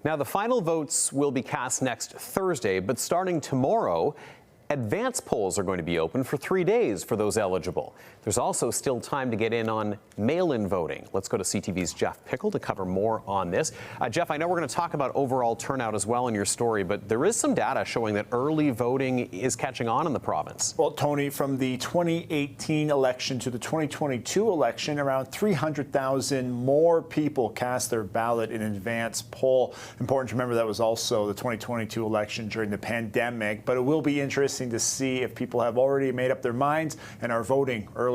Now, the final votes will be cast next Thursday, but starting tomorrow, advance polls are going to be open for 3 days for those eligible. There's also still time to get in on mail-in voting. Let's go to CTV's Jeff Pickel to cover more on this. Jeff, I know we're going to talk about overall turnout as well in your story, but there is some data showing that early voting is catching on in the province. Well, Tony, from the 2018 election to the 2022 election, around 300,000 more people cast their ballot in advance poll. Important to remember that was also the 2022 election during the pandemic, but it will be interesting to see if people have already made up their minds and are voting early.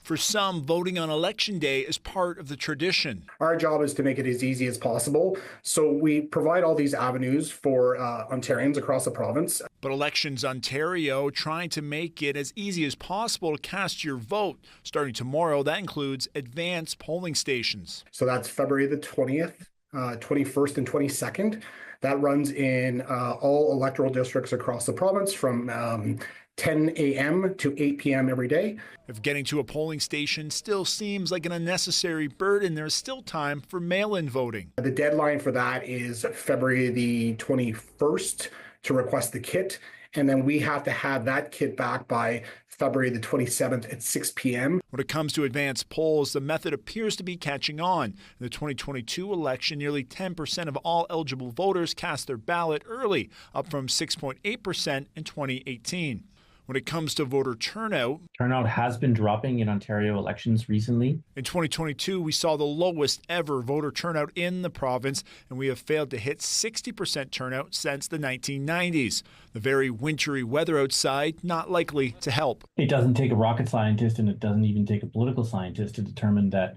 For some, voting on Election Day is part of the tradition. Our job is to make it as easy as possible. So we provide all these avenues for Ontarians across the province. But Elections Ontario trying to make it as easy as possible to cast your vote. Starting tomorrow, that includes advance polling stations. So that's February the 20th, 21st and 22nd. That runs in all electoral districts across the province from 10 a.m. to 8 p.m. every day. If getting to a polling station still seems like an unnecessary burden, there is still time for mail-in voting. The deadline for that is February the 21st to request the kit. And then we have to have that kit back by February the 27th at 6 p.m. When it comes to advance polls, the method appears to be catching on. In the 2022 election, nearly 10% of all eligible voters cast their ballot early, up from 6.8% in 2018. When it comes to voter turnout, turnout has been dropping in Ontario elections recently. In 2022, we saw the lowest ever voter turnout in the province, and we have failed to hit 60% turnout since the 1990s. The very wintry weather outside not likely to help. It doesn't take a rocket scientist, and it doesn't even take a political scientist to determine that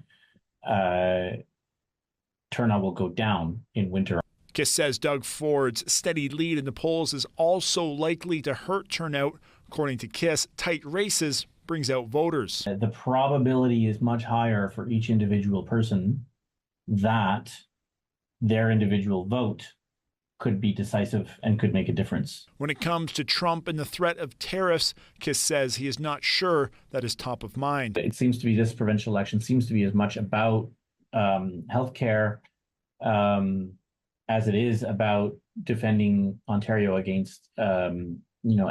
turnout will go down in winter. Kiss says Doug Ford's steady lead in the polls is also likely to hurt turnout. According to Kiss, tight races brings out voters. The probability is much higher for each individual person that their individual vote could be decisive and could make a difference. When it comes to Trump and the threat of tariffs, Kiss says he is not sure that is top of mind. It seems to be this provincial election seems to be as much about healthcare as it is about defending Ontario against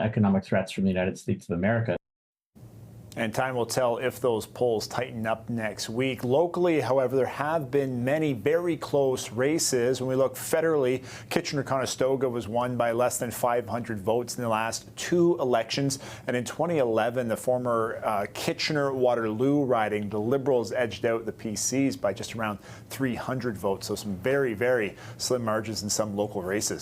economic threats from the United States of America. And time will tell if those polls tighten up next week. Locally, however, there have been many very close races. When we look federally, Kitchener-Conestoga was won by less than 500 votes in the last 2 elections. And in 2011, the former Kitchener-Waterloo riding, the Liberals edged out the PCs by just around 300 votes. So some very, very slim margins in some local races.